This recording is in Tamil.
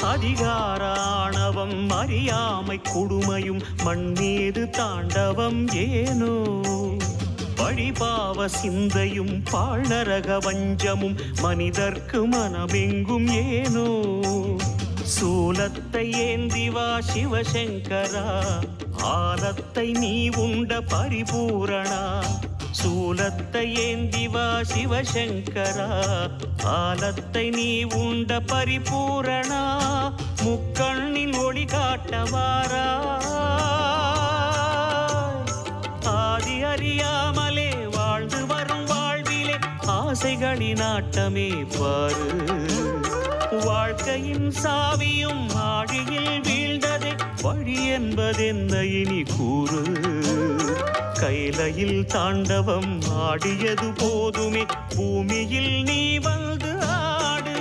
அதிகார ஆணவம் அறியாமை கொடுமையும் மண்ணீது தாண்டவம் ஏனோ வழிபாவ சிந்தையும் பாழ்நரக வஞ்சமும் மனிதர்க்கு மனமெங்கும் ஏனோ சூலத்தை ஏந்திவா சிவசங்கரா ஆலத்தை நீ உண்ட பரிபூரணா சூலத்தை ஏந்திவா சிவசங்கரா ஆலத்தை நீ உண்ட பரிபூரணா முக்கண்ணின் ஒளி காட்டவாரா ஆதி அறியாமலே வாழ்ந்து வரும் வாழ்விலே ஆசைகளின் ஆட்டமே பாரு வாழ்க்கையின் சாவியும் ஆழியில் வீழ்ந்ததே வழி என்பதென்ன இனி கூறு கைலையில் தாண்டவம் ஆடியது போதுமே பூமியில் நீ வந்து